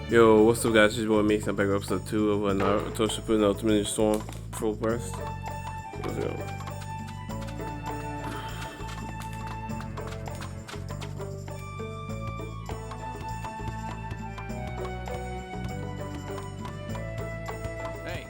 Yo, what's up, guys? Just want to make some back episode 2 of Naruto Shippuden Ultimate Ninja Storm full burst. Let's go. Hey.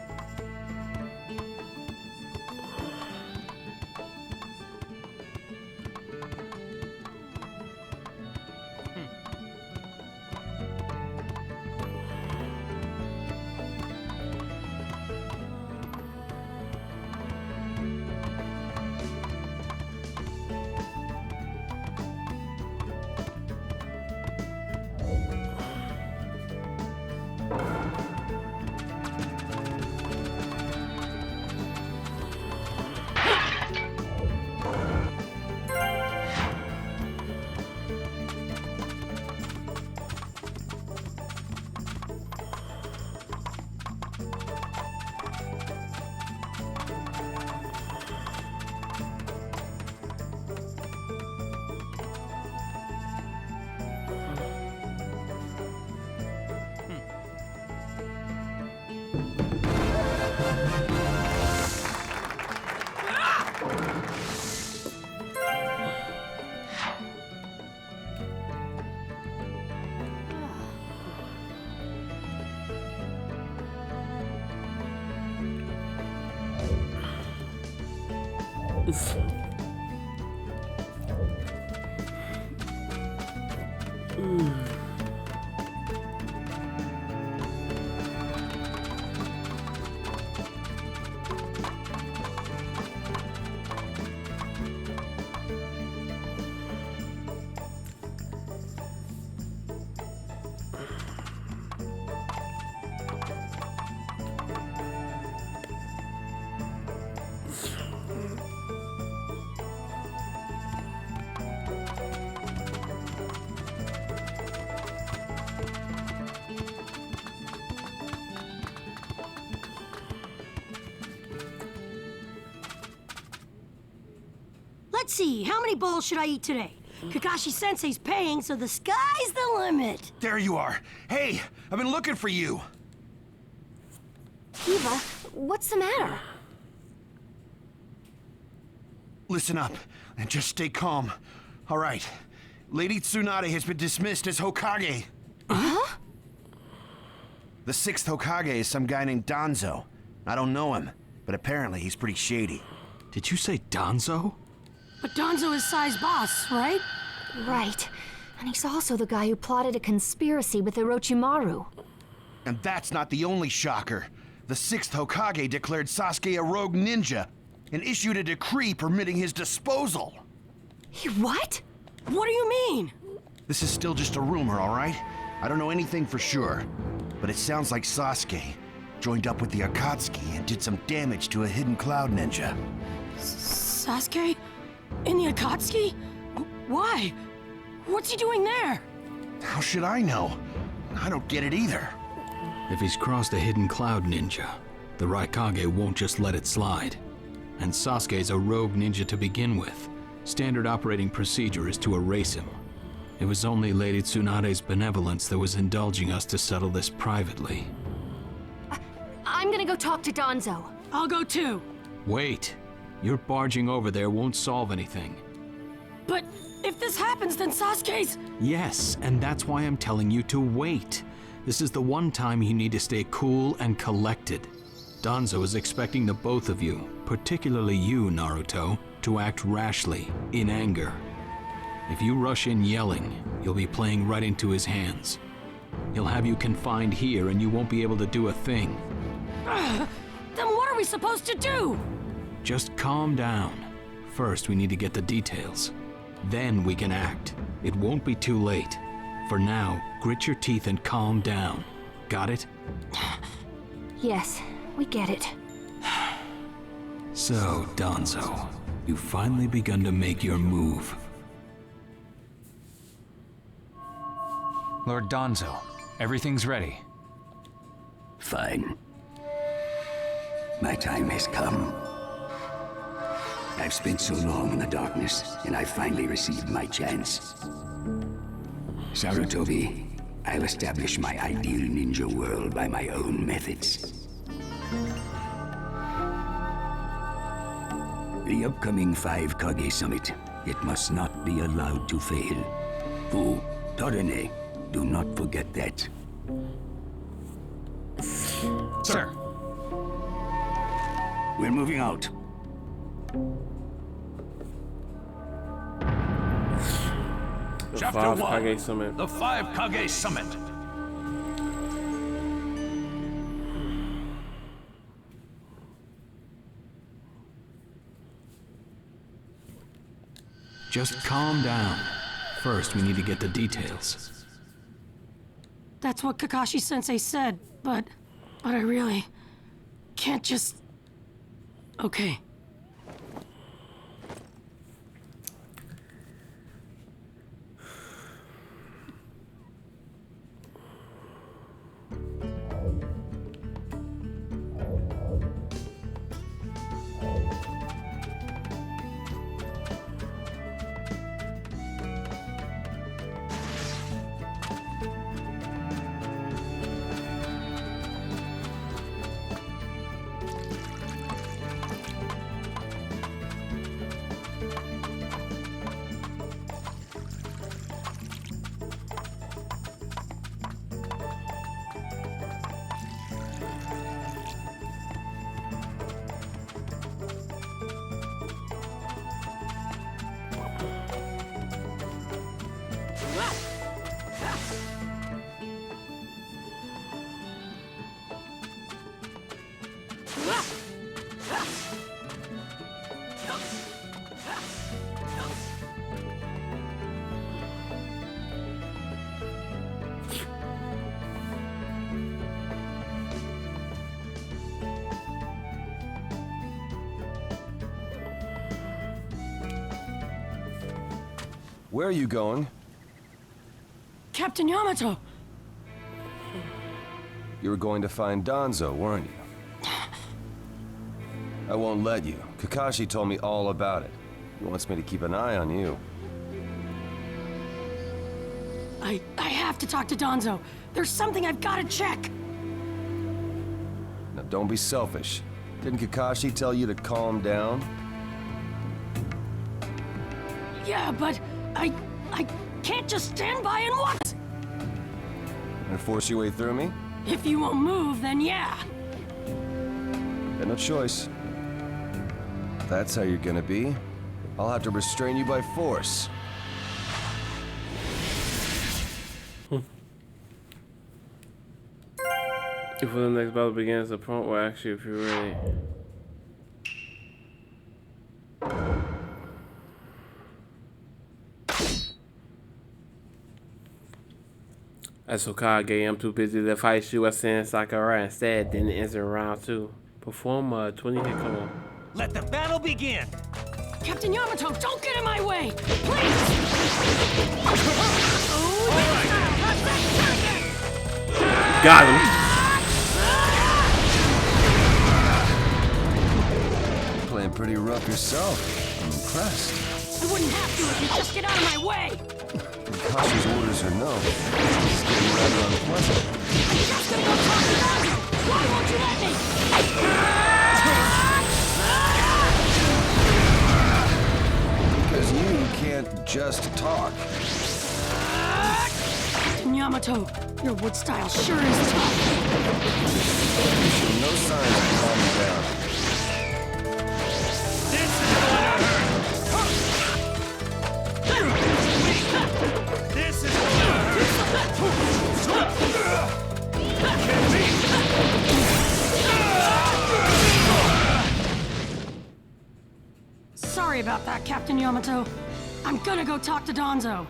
Let's see, how many bowls should I eat today? Kakashi-sensei's paying, so the sky's the limit. There you are. Hey, I've been looking for you. Eva, what's the matter? Listen up and just stay calm. All right. Lady Tsunade has been dismissed as Hokage. Huh? The sixth Hokage is some guy named Danzo. I don't know him, but apparently he's pretty shady. Did you say Danzo? But Danzo is Sai's boss, right? Right. And he's also the guy who plotted a conspiracy with Orochimaru. And that's not the only shocker. The sixth Hokage declared Sasuke a rogue ninja and issued a decree permitting his disposal. What? What do you mean? This is still just a rumor, all right? I don't know anything for sure, but it sounds like Sasuke joined up with the Akatsuki and did some damage to a hidden cloud ninja. Sasuke? In the Akatsuki? Why? What's he doing there? How should I know? I don't get it either. If he's crossed a hidden cloud ninja, the Raikage won't just let it slide. And Sasuke's a rogue ninja to begin with. Standard operating procedure is to erase him. It was only Lady Tsunade's benevolence that was indulging us to settle this privately. I'm gonna go talk to Danzo. I'll go too. Wait. Your barging over there won't solve anything. But if this happens, then Sasuke's... Yes, and that's why I'm telling you to wait. This is the one time you need to stay cool and collected. Danzo is expecting the both of you, particularly you, Naruto, to act rashly, in anger. If you rush in yelling, you'll be playing right into his hands. He'll have you confined here and you won't be able to do a thing. Then what are we supposed to do? Just calm down. First, we need to get the details. Then we can act. It won't be too late. For now, grit your teeth and calm down. Got it? Yes, we get it. So, Danzo, you've finally begun to make your move. Lord Danzo, everything's ready. Fine. My time has come. I've spent so long in the darkness, and I finally received my chance. Sarutobi, I'll establish my ideal ninja world by my own methods. The upcoming 5 Kage Summit. It must not be allowed to fail. Fu, Torene, do not forget that. Sir. We're moving out. The Chapter 5 1. Kage Summit. The 5 Kage Summit. Just calm down. First, we need to get the details. That's what Kakashi-sensei said, but I really can't just... Okay. Where are you going? Captain Yamato! You were going to find Danzo, weren't you? I won't let you. Kakashi told me all about it. He wants me to keep an eye on you. I have to talk to Danzo. There's something I've got to check. Now don't be selfish. Didn't Kakashi tell you to calm down? Yeah, but I can't just stand by and watch. Gonna force your way through me? If you won't move, then yeah. Got no choice. If that's how you're gonna be, I'll have to restrain you by force. Before the next battle begins, the prompt will ask you if you're ready. That's Kage. I'm too busy to fight you. I sent Sakura instead. Then it ends in round 2. Perform a 20-hit combo. Let the battle begin! Captain Yamato, don't get in my way! Please! Got him. Playing pretty rough yourself. I'm impressed. I wouldn't have to if you just get out of my way! Kakashi's orders are no. It's getting rather unpleasant. I'm just gonna go talk to Naruto! Why won't you let me? Because you can't just talk. Captain Yamato, your wood style sure is tough. You show no signs of calming down. This is gonna hurt! This is gonna Sorry about that, Captain Yamato. I'm gonna go talk to Danzo.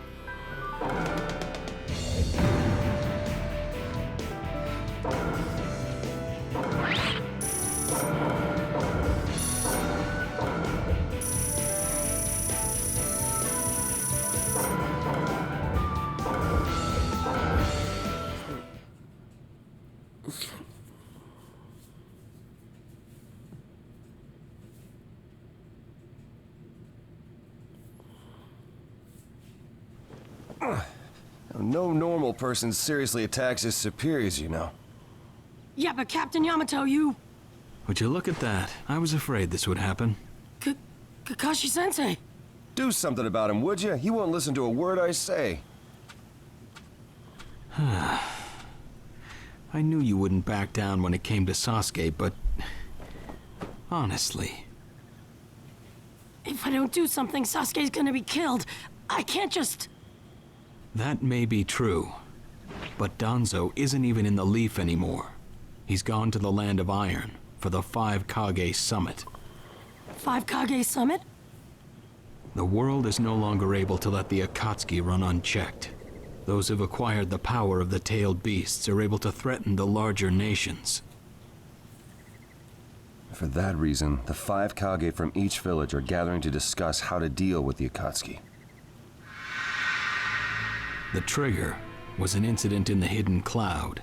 No normal person seriously attacks his superiors, you know. Yeah, but Captain Yamato, you... Would you look at that? I was afraid this would happen. Kakashi-sensei. Do something about him, would you? He won't listen to a word I say. I knew you wouldn't back down when it came to Sasuke, but... honestly... If I don't do something, Sasuke's gonna be killed. I can't just... That may be true. But Danzo isn't even in the Leaf anymore. He's gone to the Land of Iron for the 5 Kage Summit. 5 Kage Summit? The world is no longer able to let the Akatsuki run unchecked. Those who've acquired the power of the tailed beasts are able to threaten the larger nations. For that reason, the 5 Kage from each village are gathering to discuss how to deal with the Akatsuki. The trigger was an incident in the Hidden Cloud.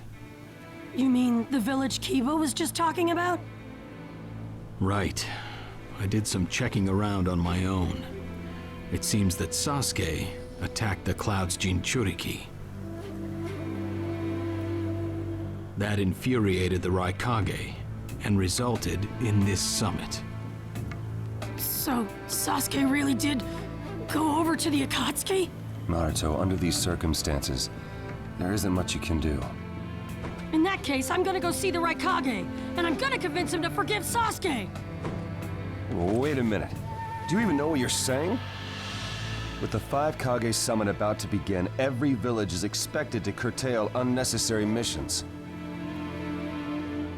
You mean the village Kiba was just talking about? Right. I did some checking around on my own. It seems that Sasuke attacked the Cloud's Jinchuriki. That infuriated the Raikage and resulted in this summit. So, Sasuke really did go over to the Akatsuki? Naruto, under these circumstances, there isn't much you can do. In that case, I'm gonna go see the Raikage, and I'm gonna convince him to forgive Sasuke! Wait a minute. Do you even know what you're saying? With the 5 Kage summit about to begin, every village is expected to curtail unnecessary missions.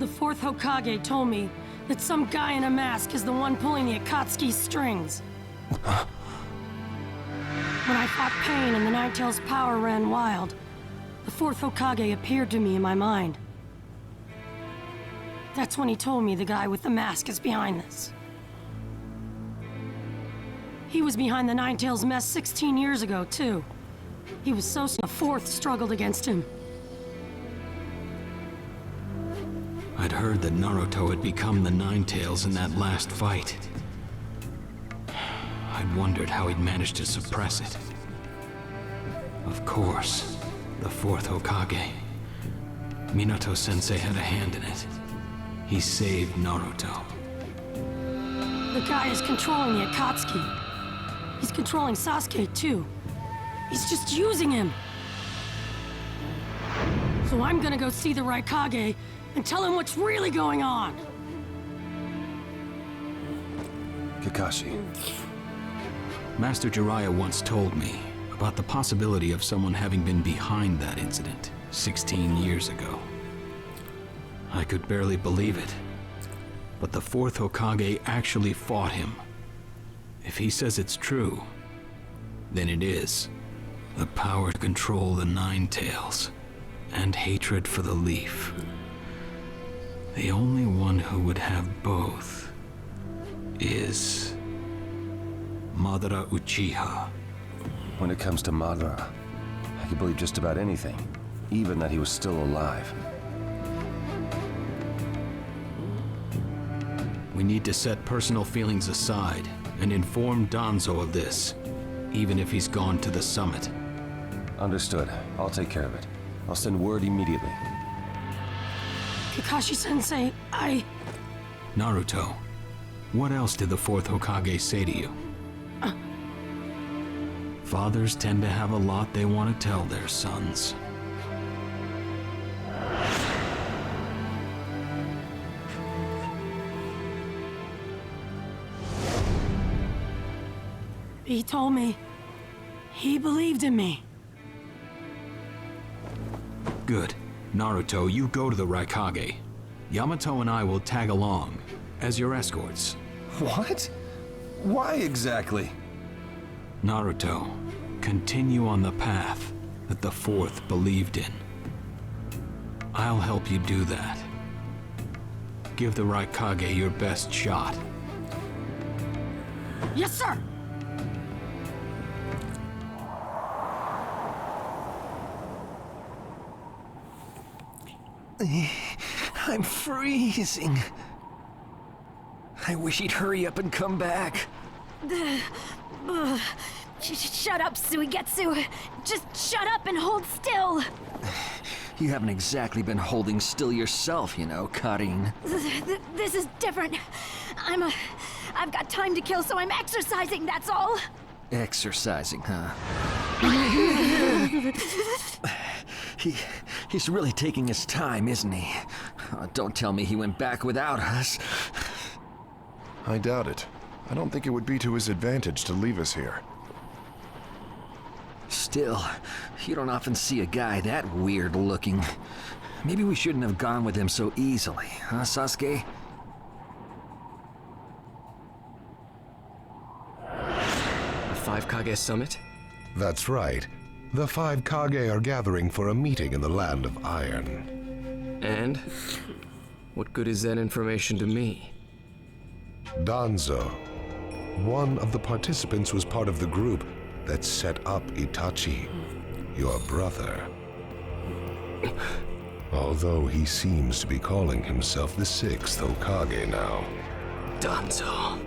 The 4th Hokage told me that some guy in a mask is the one pulling the Akatsuki's strings. When I fought Pain and the Ninetales' power ran wild, the 4th Hokage appeared to me in my mind. That's when he told me the guy with the mask is behind this. He was behind the Ninetales mess 16 years ago, too. He was so the 4th struggled against him. I'd heard that Naruto had become the Ninetales in that last fight. I'd wondered how he'd managed to suppress it. Of course, the 4th Hokage. Minato-sensei had a hand in it. He saved Naruto. The guy is controlling the Akatsuki. He's controlling Sasuke, too. He's just using him. So I'm gonna go see the Raikage and tell him what's really going on. Kakashi. Master Jiraiya once told me about the possibility of someone having been behind that incident 16 years ago. I could barely believe it, but the 4th Hokage actually fought him. If he says it's true, then it is. The power to control the Ninetales, and hatred for the Leaf. The only one who would have both is Madara Uchiha. When it comes to Madara, I can believe just about anything, even that he was still alive. We need to set personal feelings aside and inform Danzo of this, even if he's gone to the summit. Understood. I'll take care of it. I'll send word immediately. Kakashi-sensei, Naruto, what else did the 4th Hokage say to you? Fathers tend to have a lot they want to tell their sons. He told me he believed in me. Good. Naruto, you go to the Raikage. Yamato and I will tag along as your escorts. What? Why exactly? Naruto, continue on the path that the 4th believed in. I'll help you do that. Give the Raikage your best shot. Yes, sir! I'm freezing. I wish he'd hurry up and come back. Shut up, Suigetsu. Just shut up and hold still. You haven't exactly been holding still yourself, you know, Karin. This is different. I've got time to kill, so I'm exercising, that's all. Exercising, huh? He's really taking his time, isn't he? Oh, don't tell me he went back without us. I doubt it. I don't think it would be to his advantage to leave us here. Still, you don't often see a guy that weird looking. Maybe we shouldn't have gone with him so easily, huh, Sasuke? The 5 Kage Summit? That's right. The 5 Kage are gathering for a meeting in the Land of Iron. And? What good is that information to me? Danzo, one of the participants, was part of the group that set up Itachi, your brother. Although he seems to be calling himself the 6th Hokage now. Danzo.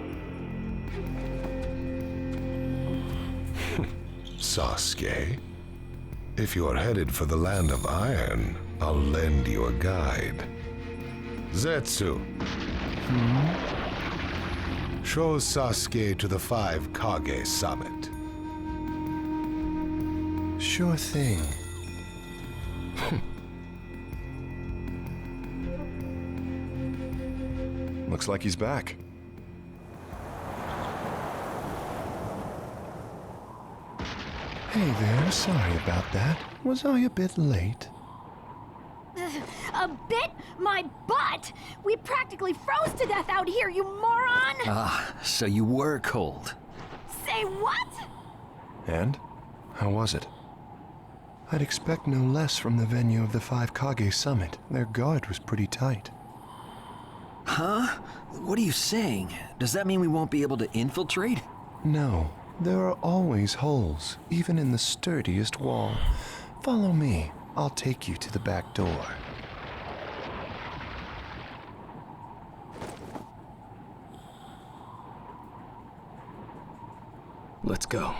Sasuke, if you're headed for the Land of Iron, I'll lend you a guide. Zetsu. Show Sasuke to the 5 Kage Summit. Sure thing. Looks like he's back. Hey there, sorry about that. Was I a bit late? A bit? My butt! We practically froze to death out here, you moron! Ah, so you were cold. Say what? And? How was it? I'd expect no less from the venue of the 5 Kage Summit. Their guard was pretty tight. Huh? What are you saying? Does that mean we won't be able to infiltrate? No, there are always holes, even in the sturdiest wall. Follow me. I'll take you to the back door. Let's go.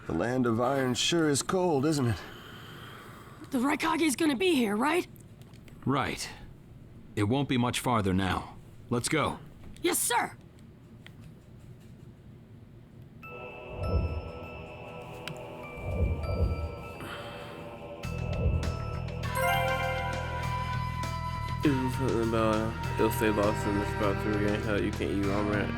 The Land of Iron sure is cold, isn't it? The Raikage's gonna be here, right? Right. It won't be much farther now. Let's go. Yes, sir. It was something about it'll say lost in the spot to regain health. You can't eat armor.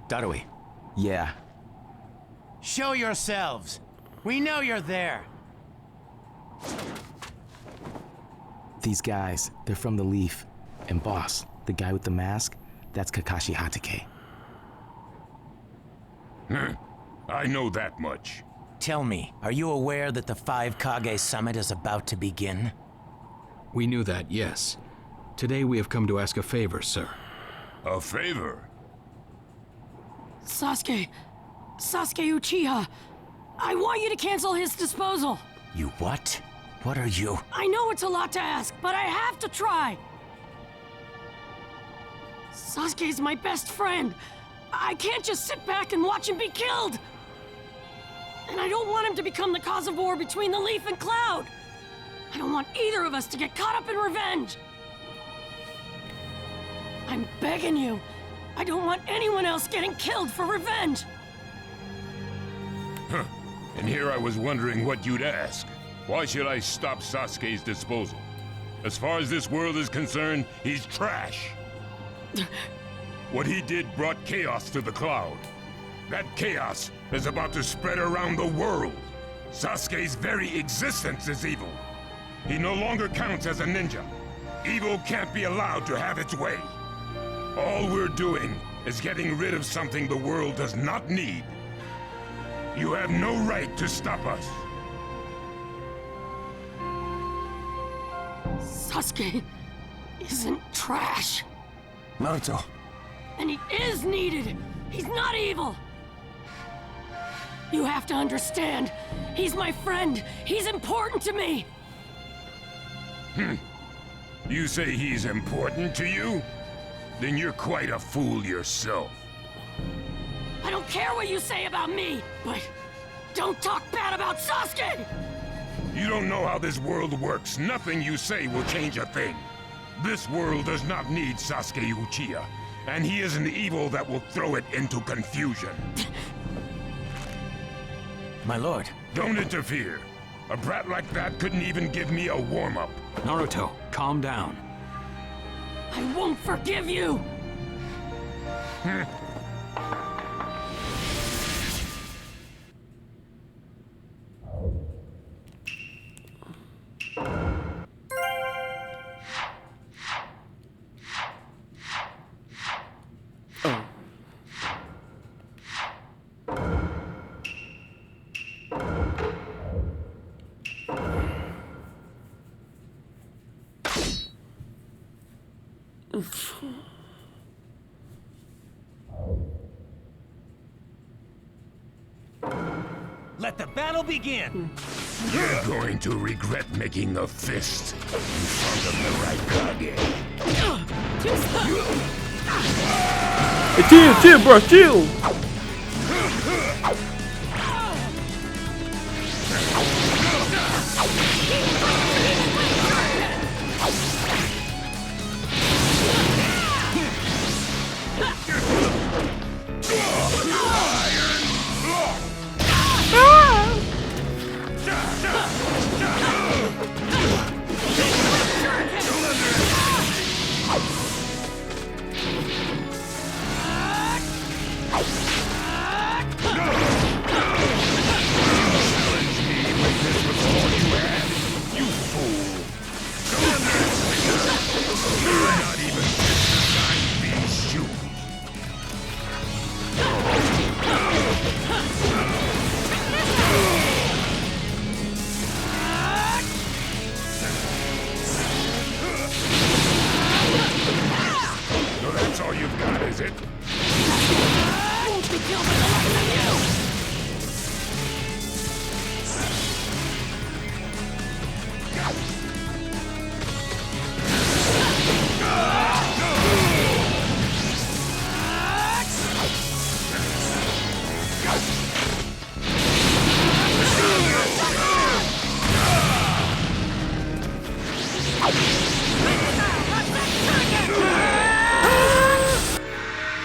Darui. Yeah. Show yourselves. We know you're there. These guys, they're from the Leaf. And boss, the guy with the mask, that's Kakashi Hatake. I know that much. Tell me, are you aware that the 5 Kage Summit is about to begin? We knew that, yes. Today we have come to ask a favor, sir. A favor? Sasuke Uchiha, I want you to cancel his disposal. You what? What are you? I know it's a lot to ask, but I have to try. Sasuke's my best friend. I can't just sit back and watch him be killed. And I don't want him to become the cause of war between the Leaf and Cloud. I don't want either of us to get caught up in revenge. I'm begging you. I don't want anyone else getting killed for revenge. Huh. And here I was wondering what you'd ask. Why should I stop Sasuke's disposal? As far as this world is concerned, he's trash. What he did brought chaos to the Cloud. That chaos is about to spread around the world. Sasuke's very existence is evil. He no longer counts as a ninja. Evil can't be allowed to have its way. All we're doing is getting rid of something the world does not need. You have no right to stop us. Sasuke isn't trash. Naruto. And he is needed. He's not evil. You have to understand. He's my friend. He's important to me. You say he's important to you? Then you're quite a fool yourself. I don't care what you say about me, but don't talk bad about Sasuke! You don't know how this world works. Nothing you say will change a thing. This world does not need Sasuke Uchiha, and he is an evil that will throw it into confusion. My lord. Don't interfere. A brat like that couldn't even give me a warm-up. Naruto, calm down. I won't forgive you! Let the battle begin! You're going to regret making a fist in front of the right Kage. Hey, chill, bro, chill!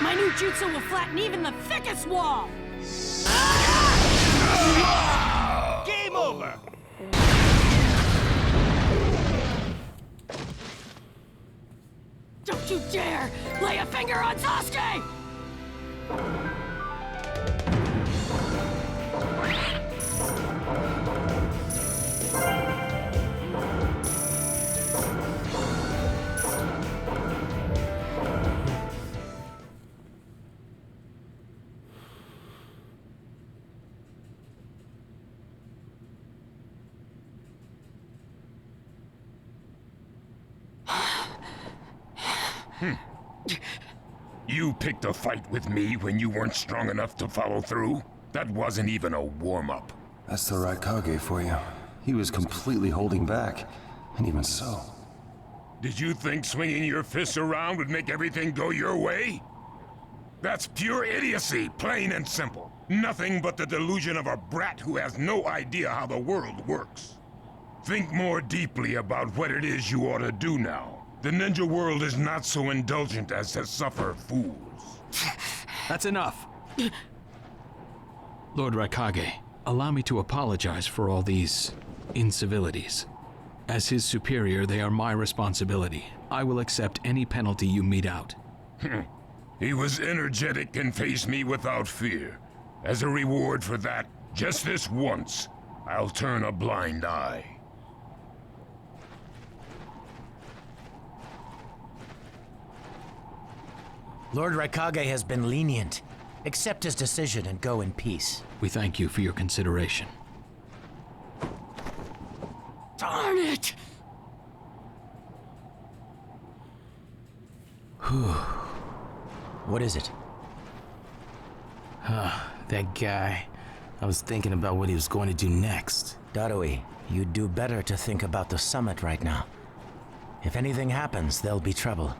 My new jutsu will flatten even the thickest wall! Game over! Don't you dare lay a finger on Sasuke! You picked a fight with me when you weren't strong enough to follow through? That wasn't even a warm-up. That's the right Kage for you. He was completely holding back, and even so. Did you think swinging your fists around would make everything go your way? That's pure idiocy, plain and simple. Nothing but the delusion of a brat who has no idea how the world works. Think more deeply about what it is you ought to do now. The ninja world is not so indulgent as to suffer fools. That's enough. Lord Raikage, allow me to apologize for all these incivilities. As his superior, they are my responsibility. I will accept any penalty you mete out. He was energetic and faced me without fear. As a reward for that, just this once, I'll turn a blind eye. Lord Raikage has been lenient. Accept his decision and go in peace. We thank you for your consideration. Darn it! What is it? That guy. I was thinking about what he was going to do next. Darui, you'd do better to think about the summit right now. If anything happens, there'll be trouble.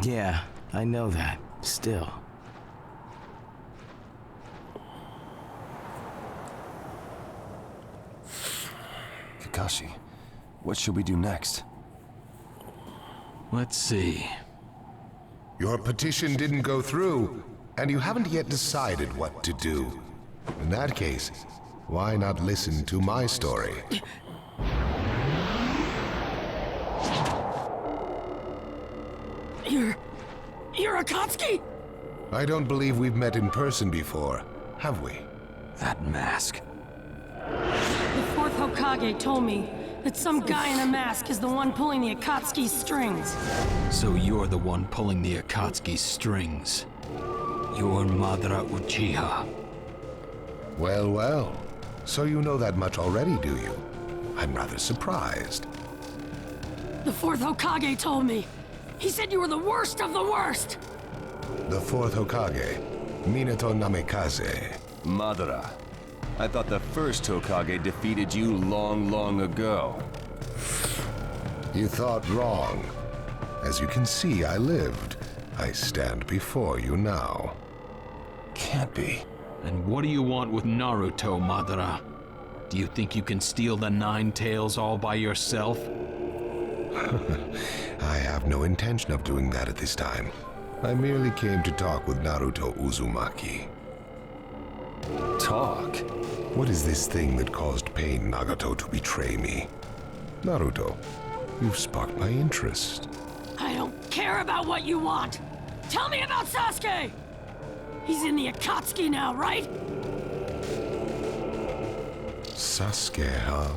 Yeah, I know that. Still. Kakashi, what should we do next? Let's see. Your petition didn't go through, and you haven't yet decided what to do. In that case, why not listen to my story? You're Akatsuki? I don't believe we've met in person before, have we? That mask. The fourth Hokage told me that some guy in a mask is the one pulling the Akatsuki's strings. So you're the one pulling the Akatsuki's strings. You're Madara Uchiha. Well, well. So you know that much already, do you? I'm rather surprised. The fourth Hokage told me. He said you were the worst of the worst. The fourth Hokage, Minato Namikaze. Madara. I thought the first Hokage defeated you long, long ago. You thought wrong. As you can see, I lived. I stand before you now. Can't be. And what do you want with Naruto, Madara? Do you think you can steal the Nine Tails all by yourself? I have no intention of doing that at this time. I merely came to talk with Naruto Uzumaki. Talk? What is this thing that caused Pain Nagato to betray me? Naruto, you've sparked my interest. I don't care about what you want. Tell me about Sasuke! He's in the Akatsuki now, right? Sasuke, huh?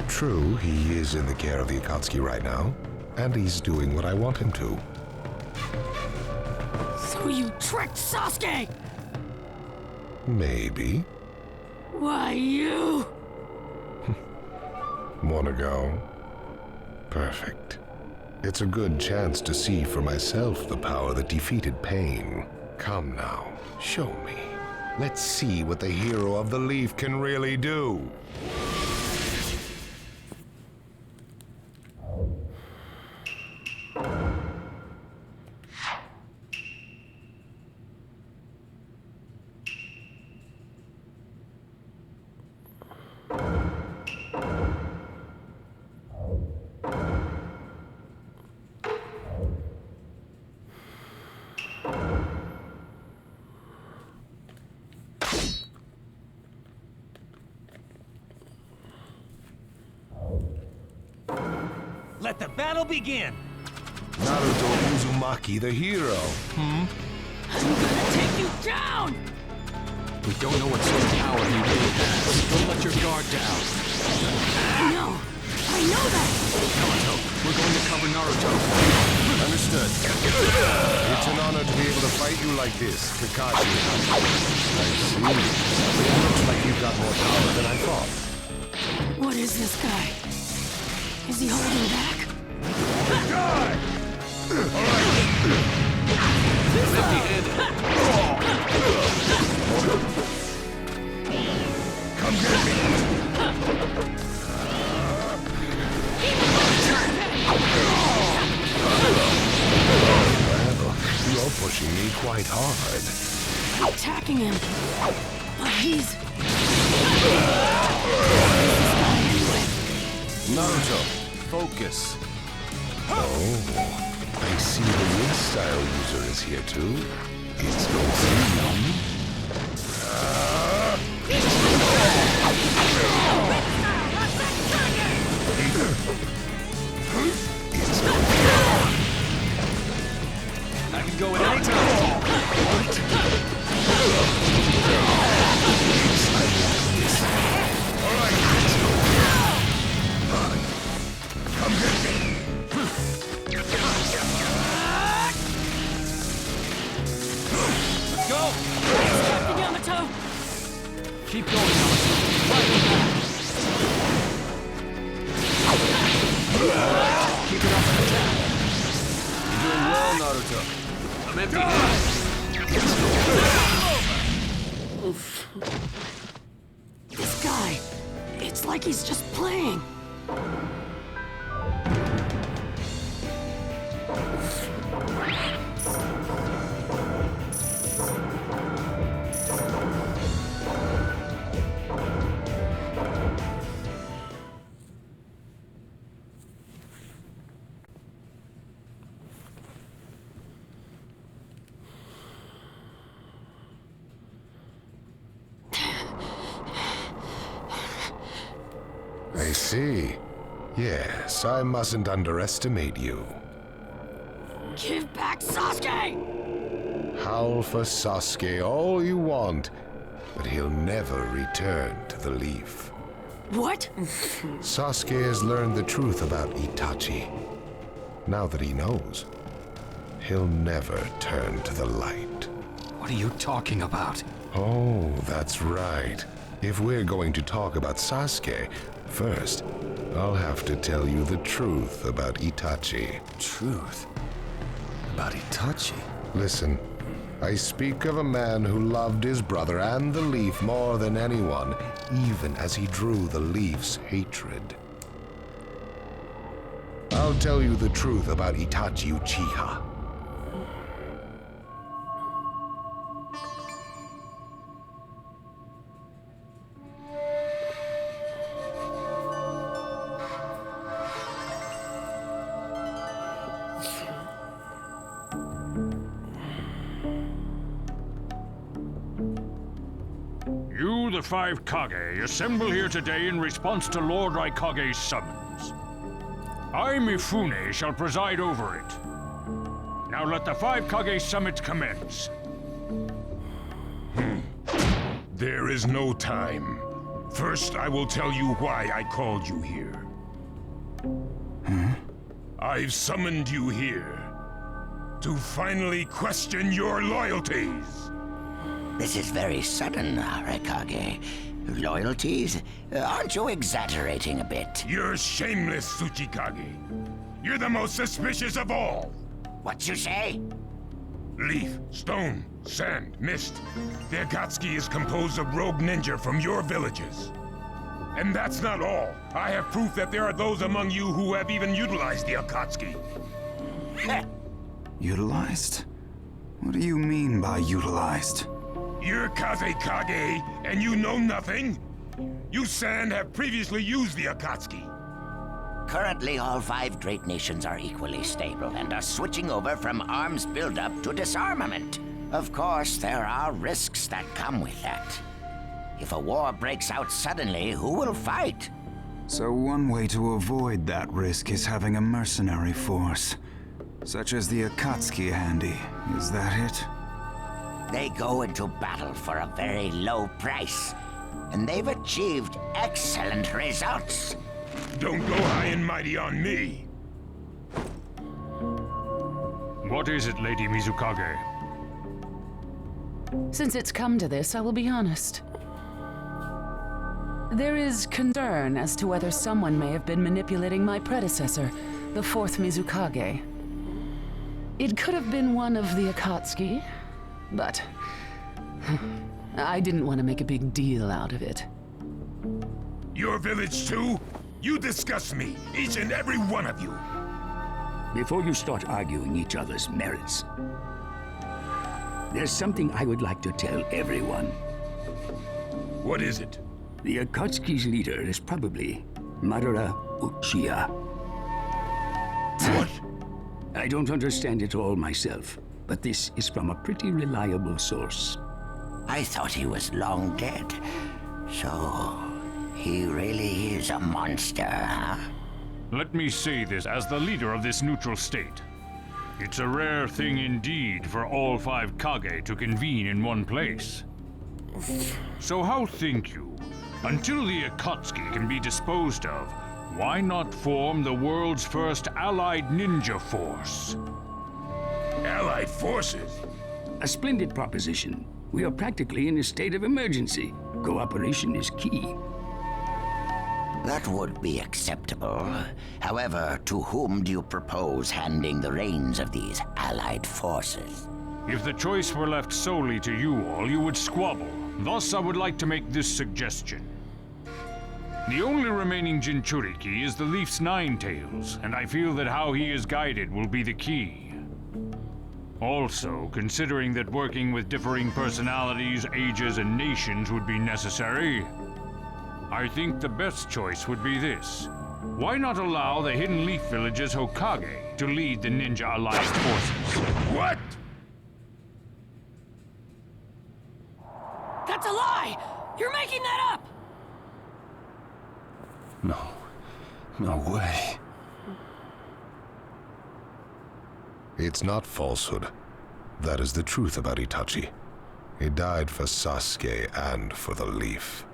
True, he is in the care of the Akatsuki right now, and he's doing what I want him to. So you tricked Sasuke! Maybe. Why, you... Wanna go? Perfect. It's a good chance to see for myself the power that defeated Pain. Come now, show me. Let's see what the hero of the leaf can really do. Let the battle begin! Naruto Uzumaki, the hero. I'm gonna take you down! We don't know what sort of power he really has. Don't let your guard down. I know that! Naruto, we're going to cover Naruto. Understood. It's an honor to be able to fight you like this, Kakashi. I see. It looks like you've got more power than I thought. What is this guy? Is he holding back? Come get me! Well, you're pushing me quite hard. I'm attacking him. But he's... Naruto, focus. Oh, I see the wind style user is here too. It's no freedom. I can go at any time! Come get me! Naruto. I'm empty-handed. This guy, it's like he's just playing. I see. Yes, I mustn't underestimate you. Give back Sasuke! Howl for Sasuke all you want, but he'll never return to the Leaf. What? Sasuke has learned the truth about Itachi. Now that he knows, he'll never turn to the light. What are you talking about? Oh, that's right. If we're going to talk about Sasuke, first, I'll have to tell you the truth about Itachi. Truth? About Itachi? Listen, I speak of a man who loved his brother and the Leaf more than anyone, even as he drew the Leaf's hatred. I'll tell you the truth about Itachi Uchiha. You, the five Kage, assemble here today in response to Lord Raikage's summons. I, Mifune, shall preside over it. Now let the five Kage summit commence. There is no time. First, I will tell you why I called you here. I've summoned you here to finally question your loyalties. This is very sudden, Raikage. Loyalties? Aren't you exaggerating a bit? You're shameless, Tsuchikage. You're the most suspicious of all. What you say? Leaf, stone, sand, mist. The Akatsuki is composed of rogue ninja from your villages. And that's not all. I have proof that there are those among you who have even utilized the Akatsuki. Utilized? What do you mean by utilized? You're Kaze Kage, and you know nothing? You Sand have previously used the Akatsuki. Currently, all five great nations are equally stable and are switching over from arms buildup to disarmament. Of course, there are risks that come with that. If a war breaks out suddenly, who will fight? So one way to avoid that risk is having a mercenary force, such as the Akatsuki handy. Is that it? They go into battle for a very low price, and they've achieved excellent results. Don't go high and mighty on me. What is it, Lady Mizukage? Since it's come to this, I will be honest. There is concern as to whether someone may have been manipulating my predecessor, the fourth Mizukage. It could have been one of the Akatsuki, but I didn't want to make a big deal out of it. Your village too? You disgust me, each and every one of you. Before you start arguing each other's merits, there's something I would like to tell everyone. What is it? The Akatsuki's leader is probably Madara Uchiha. What? I don't understand it all myself, but this is from a pretty reliable source. I thought he was long dead. So, he really is a monster, huh? Let me say this as the leader of this neutral state. It's a rare thing indeed for all five Kage to convene in one place. So how think you? Until the Akatsuki can be disposed of, why not form the world's first allied ninja force? Allied forces? A splendid proposition. We are practically in a state of emergency. Cooperation is key. That would be acceptable. However, to whom do you propose handing the reins of these allied forces? If the choice were left solely to you all, you would squabble. Thus, I would like to make this suggestion. The only remaining Jinchuriki is the Leaf's Nine Tails, and I feel that how he is guided will be the key. Also, considering that working with differing personalities, ages, and nations would be necessary, I think the best choice would be this. Why not allow the Hidden Leaf Village's Hokage to lead the Ninja Alliance forces? What? That's a lie! You're making that up! No way. It's not falsehood. That is the truth about Itachi. He died for Sasuke and for the Leaf.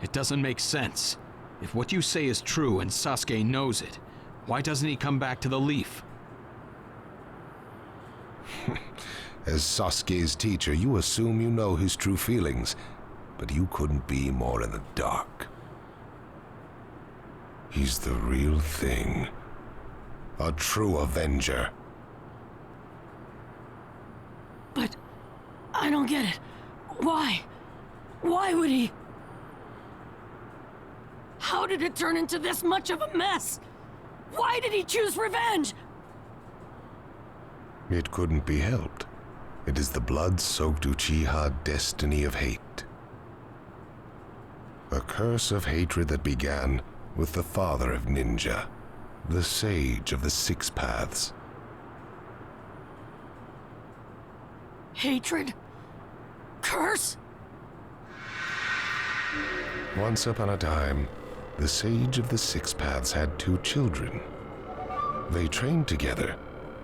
It doesn't make sense. If what you say is true and Sasuke knows it, why doesn't he come back to the Leaf? As Sasuke's teacher, you assume you know his true feelings, but you couldn't be more in the dark. He's the real thing. A true Avenger. But I don't get it. Why? Why would he? How did it turn into this much of a mess? Why did he choose revenge? It couldn't be helped. It is the blood-soaked Uchiha destiny of hate. A curse of hatred that began with the father of ninja, the sage of the Six Paths. Hatred? Curse? Once upon a time, the sage of the Six Paths had two children. They trained together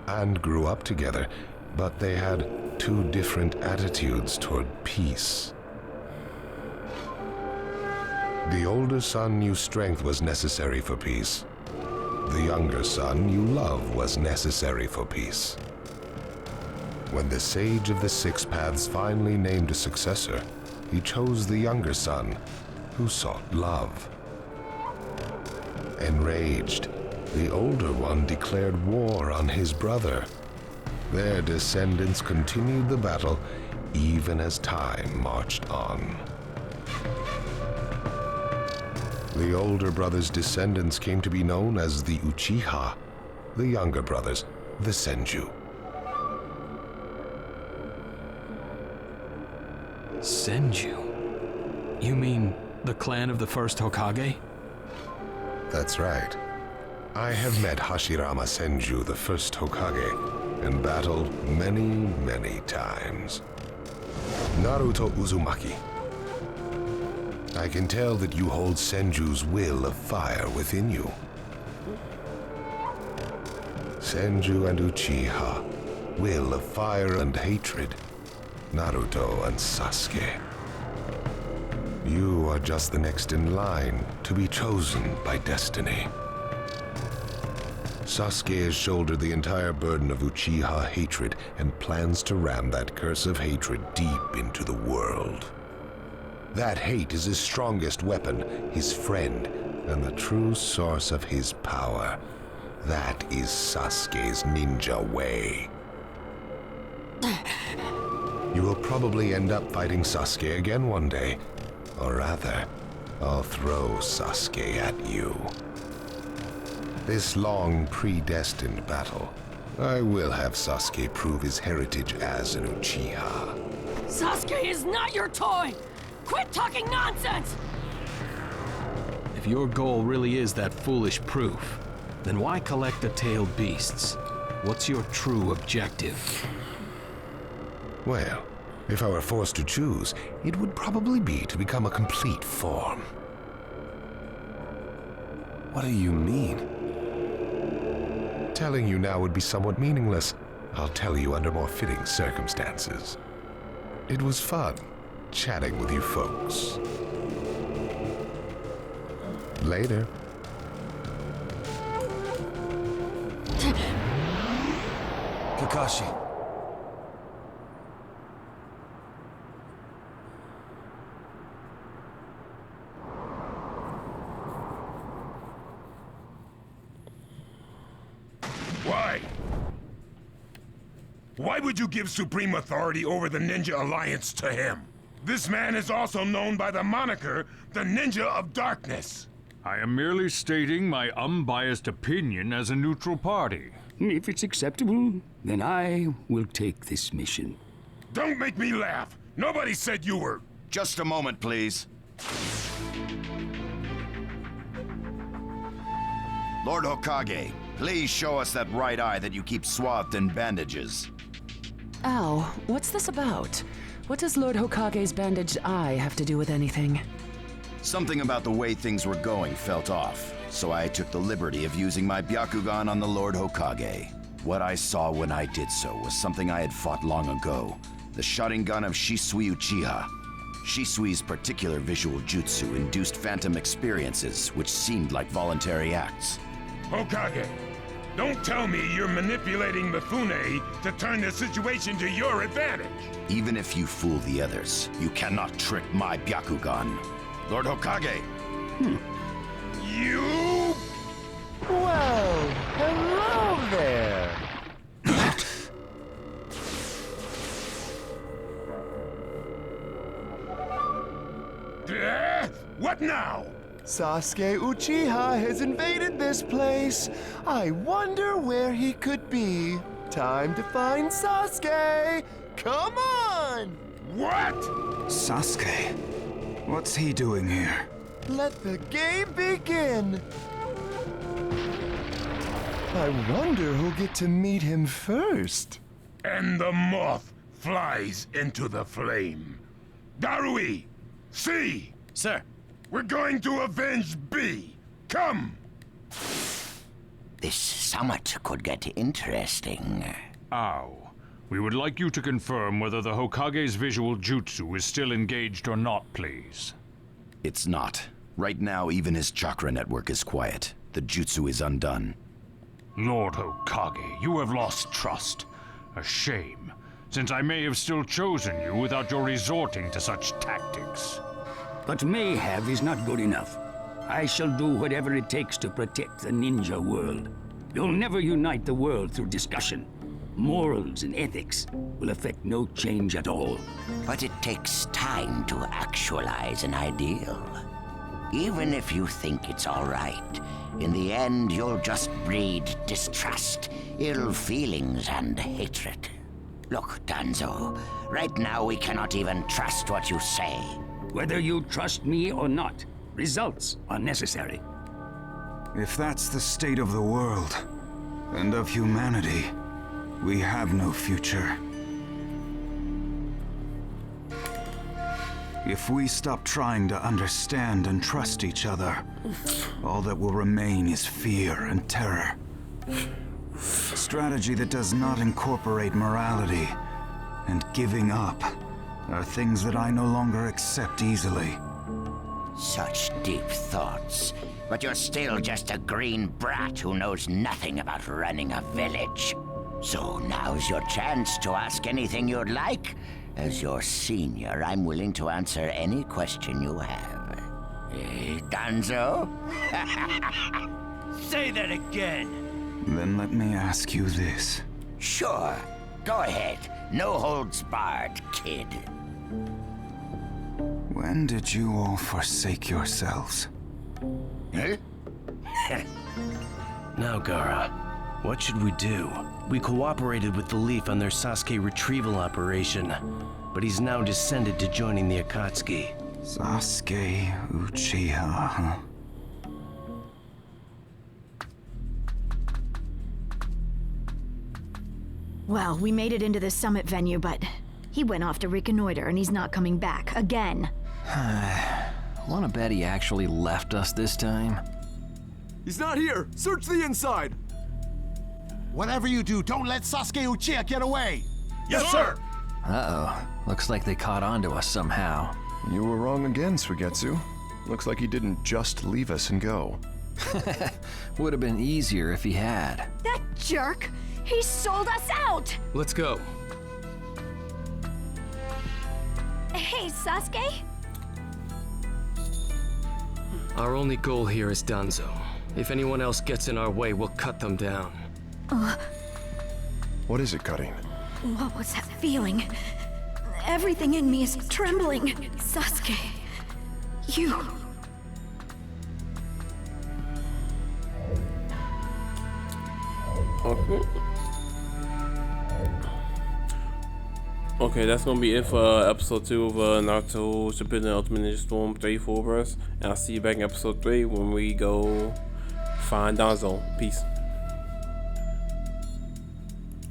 and grew up together, but they had two different attitudes toward peace. The older son knew strength was necessary for peace. The younger son knew love was necessary for peace. When the sage of the Six Paths finally named a successor, he chose the younger son, who sought love. Enraged, the older one declared war on his brother. Their descendants continued the battle even as time marched on. The older brother's descendants came to be known as the Uchiha, the younger brothers, the Senju. Senju? You mean the clan of the first Hokage? That's right. I have met Hashirama Senju, the first Hokage, and battled many, many times. Naruto Uzumaki. I can tell that you hold Senju's will of fire within you. Senju and Uchiha, will of fire and hatred. Naruto and Sasuke. You are just the next in line to be chosen by destiny. Sasuke has shouldered the entire burden of Uchiha hatred and plans to ram that curse of hatred deep into the world. That hate is his strongest weapon, his friend, and the true source of his power. That is Sasuke's ninja way. You will probably end up fighting Sasuke again one day. Or rather, I'll throw Sasuke at you. This long, predestined battle, I will have Sasuke prove his heritage as an Uchiha. Sasuke is not your toy! Quit talking nonsense! If your goal really is that foolish proof, then why collect the tailed beasts? What's your true objective? Well, if I were forced to choose, it would probably be to become a complete form. What do you mean? Telling you now would be somewhat meaningless. I'll tell you under more fitting circumstances. It was fun chatting with you folks. Later. Kakashi. Why would you give supreme authority over the Ninja Alliance to him? This man is also known by the moniker, the Ninja of Darkness. I am merely stating my unbiased opinion as a neutral party. If it's acceptable, then I will take this mission. Don't make me laugh. Nobody said you were... Just a moment, please. Lord Hokage, please show us that right eye that you keep swathed in bandages. Ow, what's this about? What does Lord Hokage's bandaged eye have to do with anything? Something about the way things were going felt off, so I took the liberty of using my Byakugan on the Lord Hokage. What I saw when I did so was something I had fought long ago, the Sharingan of Shisui Uchiha. Shisui's particular visual jutsu induced phantom experiences, which seemed like voluntary acts. Hokage, don't tell me you're manipulating Mifune to turn the situation to your advantage. Even if you fool the others, you cannot trick my Byakugan. Lord Hokage! You... Well, hello there! What now? Sasuke Uchiha has invaded this place. I wonder where he could be. Time to find Sasuke! Come on! What? Sasuke? What's he doing here? Let the game begin! I wonder who'll get to meet him first. And the moth flies into the flame. Darui! See! Sir! We're going to avenge B! Come! This summit could get interesting. Ow. We would like you to confirm whether the Hokage's visual jutsu is still engaged or not, please. It's not. Right now, even his chakra network is quiet. The jutsu is undone. Lord Hokage, you have lost trust. A shame, since I may have still chosen you without your resorting to such tactics. But may have is not good enough. I shall do whatever it takes to protect the ninja world. You'll never unite the world through discussion. Morals and ethics will affect no change at all. But it takes time to actualize an ideal. Even if you think it's all right, in the end you'll just breed distrust, ill feelings, and hatred. Look, Danzo, right now we cannot even trust what you say. Whether you trust me or not, results are necessary. If that's the state of the world, and of humanity, we have no future. If we stop trying to understand and trust each other, all that will remain is fear and terror. A strategy that does not incorporate morality and giving up are things that I no longer accept easily. Such deep thoughts, but you're still just a green brat who knows nothing about running a village. So now's your chance to ask anything you'd like. As your senior, I'm willing to answer any question you have. Danzo? Say that again! Then let me ask you this. Sure. Go ahead. No holds barred, kid. When did you all forsake yourselves? Huh? Now, Gaara, what should we do? We cooperated with the Leaf on their Sasuke retrieval operation, but he's now descended to joining the Akatsuki. Sasuke Uchiha, huh? Well, we made it into the summit venue, but he went off to reconnoiter and he's not coming back again. Wanna bet he actually left us this time? He's not here! Search the inside! Whatever you do, don't let Sasuke Uchiha get away! Yes, sir! Uh-oh. Looks like they caught on to us somehow. You were wrong again, Suigetsu. Looks like he didn't just leave us and go. Would have been easier if he had. That jerk! He sold us out! Let's go. Hey, Sasuke? Our only goal here is Danzo. If anyone else gets in our way, we'll cut them down. What is it, Karin? What was that feeling? Everything in me is trembling. Sasuke, you... Okay, that's gonna be it for episode 2 of Naruto Shippuden Ultimate Ninja Storm 3 Full Burst. And I'll see you back in episode 3 when we go find Danzo. Peace.